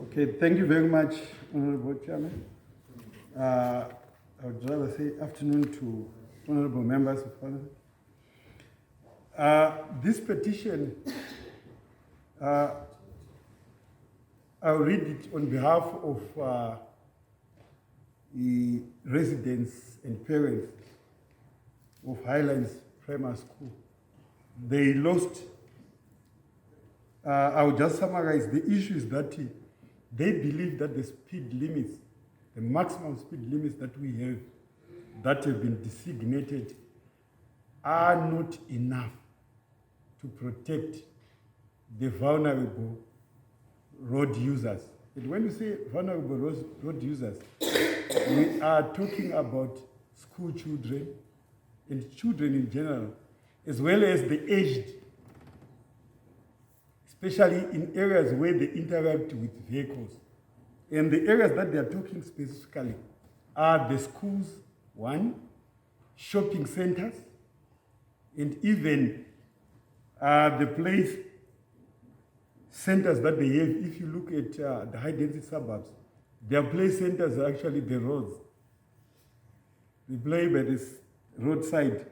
Okay, thank you very much, Honorable Chairman. I would rather say afternoon to honorable members of Parliament. This petition, I'll read it on behalf of the residents and parents of Highlands Primary School. They lost, I'll just summarize the issues that they believe that the speed limits, the maximum speed limits that we have, that have been designated, are not enough to protect the vulnerable road users. And when you say vulnerable road users, we are talking about school children and children in general, as well as the aged, especially in areas where they interact with vehicles. And the areas that they are talking specifically are the schools, one, shopping centers, and even the place centers that they have. If you look at the high-density suburbs, their place centers are actually the roads. They play by this roadside.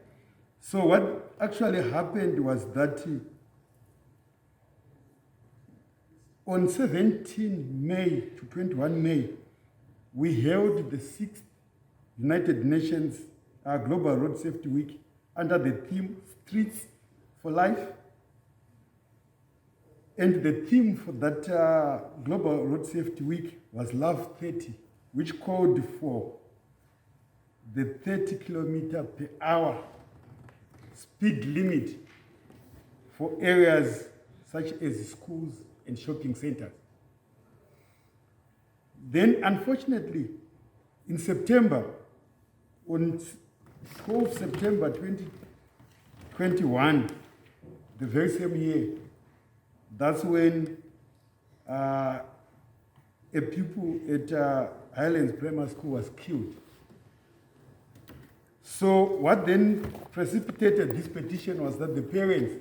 So what actually happened was that on 17 May to 21 May, we held the 6th United Nations Global Road Safety Week under the theme Streets for Life. And the theme for that Global Road Safety Week was Love 30, which called for the 30 kilometer per hour speed limit for areas such as schools and shopping centers. Then, unfortunately, in September, on 12 September 2021, the very same year, that's when a pupil at Highlands Primary School was killed. So what then precipitated this petition was that the parents,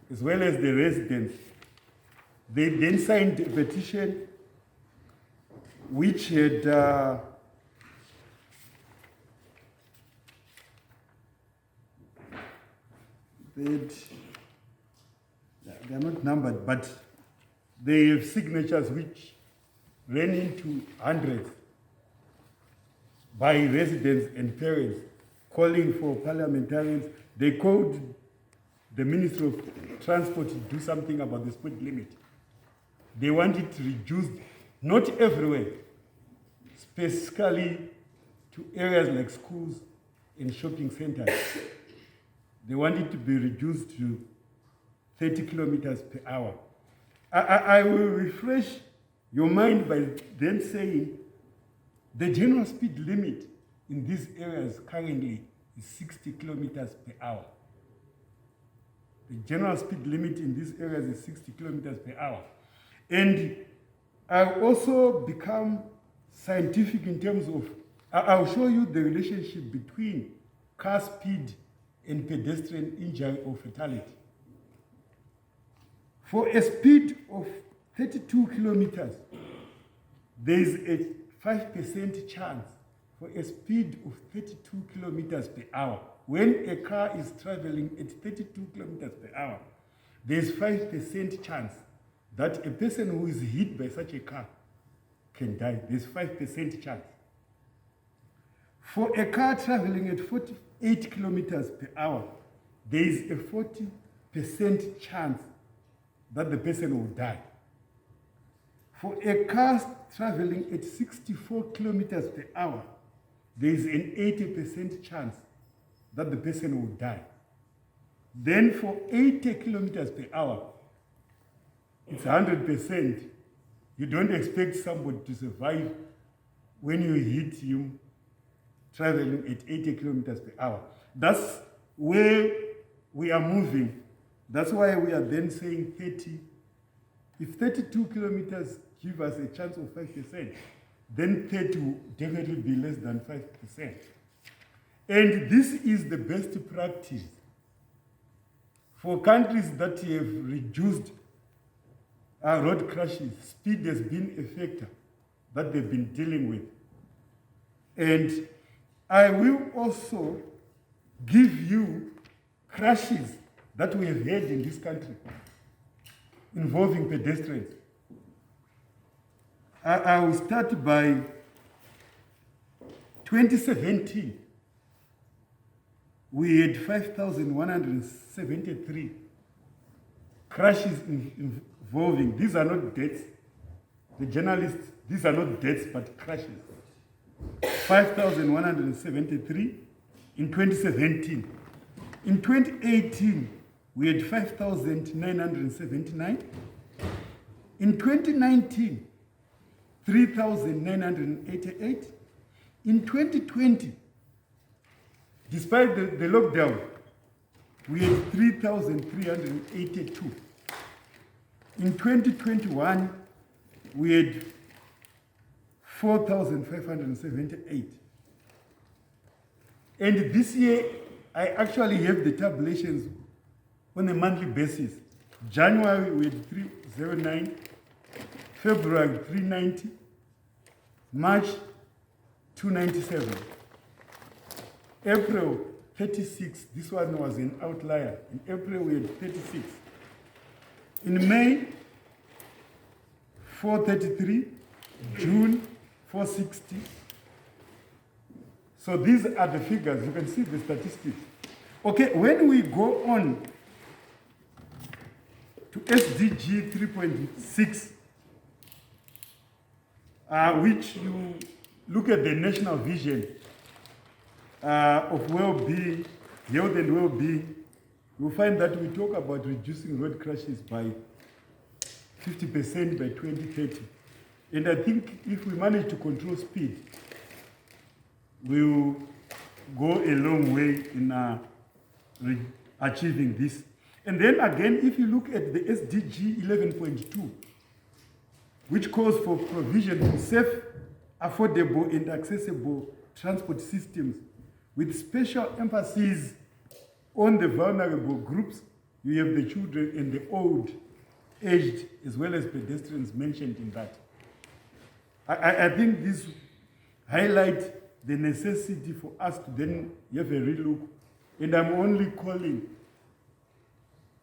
as well as the residents, they then signed a petition which had they're not numbered, but they have signatures which ran into hundreds by residents and parents calling for parliamentarians. They called the Ministry of Transport to do something about the speed limit. They want it reduced, not everywhere, specifically to areas like schools and shopping centers. They want it to be reduced to 30 kilometers per hour. I will refresh your mind by then saying the general speed limit in these areas currently is 60 kilometers per hour. The general speed limit in these areas is 60 kilometers per hour. And I've also become scientific in terms of, I'll show you the relationship between car speed and pedestrian injury or fatality. For a speed of 32 kilometers, there is a 5% chance for a speed of 32 kilometers per hour. When a car is traveling at 32 kilometers per hour, there is 5% chance that a person who is hit by such a car can die. There's 5% chance. For a car traveling at 48 kilometers per hour, there is a 40% chance that the person will die. For a car traveling at 64 kilometers per hour, there is an 80% chance that the person will die. Then for 80 kilometers per hour, it's 100%. You don't expect somebody to survive when you hit him traveling at 80 kilometers per hour. That's where we are moving. That's why we are then saying 30. If 32 kilometers give us a chance of 5%, then 30 will definitely be less than 5%. And this is the best practice for countries that have reduced road crashes, speed has been a factor that they've been dealing with. And I will also give you crashes that we have had in this country involving pedestrians. I will start by 2017. We had 5,173 crashes involving, these are not deaths, the journalists, these are not deaths but crashes. 5,173 in 2017. In 2018, we had 5,979. In 2019, 3,988. In 2020, despite the lockdown, we had 3,382. In 2021, we had 4,578. And this year, I actually have the tabulations on a monthly basis. January, we had 309. February, 390. March, 297. April, 36. This one was an outlier. In April, we had 36. In May, 433. June, 460. So these are the figures. You can see the statistics. Okay, when we go on to SDG 3.6, which you look at the national vision of well-being, health and well-being, you'll find that we talk about reducing road crashes by 50% by 2030. And I think if we manage to control speed, we'll go a long way in achieving this. And then again, if you look at the SDG 11.2, which calls for provision of safe, affordable, and accessible transport systems, with special emphasis on the vulnerable groups, you have the children and the old, aged, as well as pedestrians mentioned in that. I think this highlights the necessity for us to then have a relook. And I'm only calling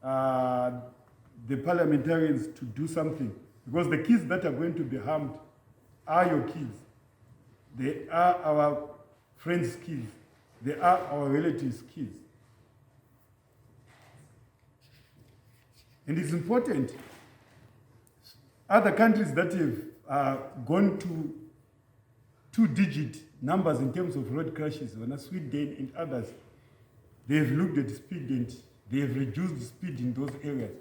the parliamentarians to do something, because the kids that are going to be harmed are your kids. They are our friends' kids. They are our relatives' kids. And it's important. Other countries that have gone to two-digit numbers in terms of road crashes, Sweden and others, they have looked at speed and they have reduced the speed in those areas.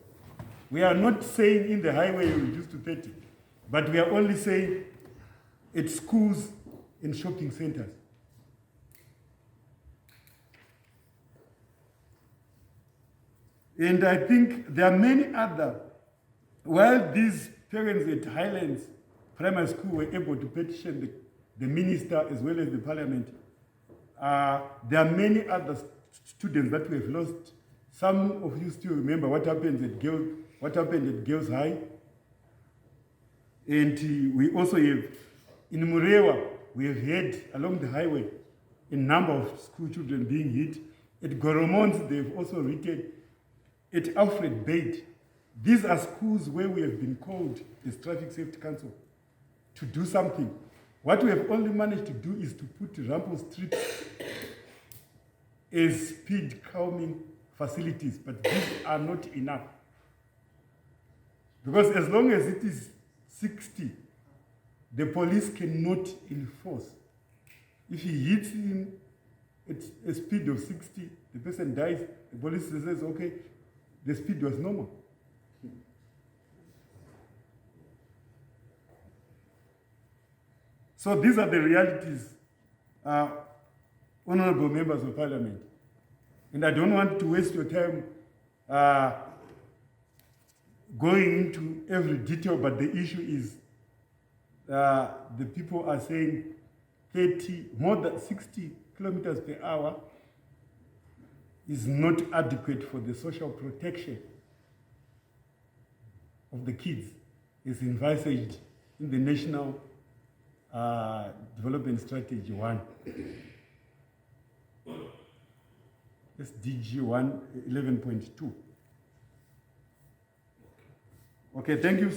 We are not saying in the highway you reduce to 30, but we are only saying at schools and shopping centers. And I think there are many other, while these parents at Highlands Primary School were able to petition the minister as well as the parliament, there are many other students that we have lost. Some of you still remember what happened at Girls High. And we also have, in Murewa, we have had along the highway a number of school children being hit. At Goromons, they've also written. At Alfred Bate, these are schools where we have been called as Traffic Safety Council to do something. What we have only managed to do is to put rumble strips as speed calming facilities, but these are not enough. Because as long as it is 60, the police cannot enforce. If he hits him at a speed of 60, the person dies, the police says, okay, the speed was normal. So these are the realities, honorable members of parliament. And I don't want to waste your time going into every detail, but the issue is the people are saying 30, more than 60 kilometers per hour is not adequate for the social protection of the kids. is envisaged in the National Development Strategy 1. SDG 11.2. Okay, thank you.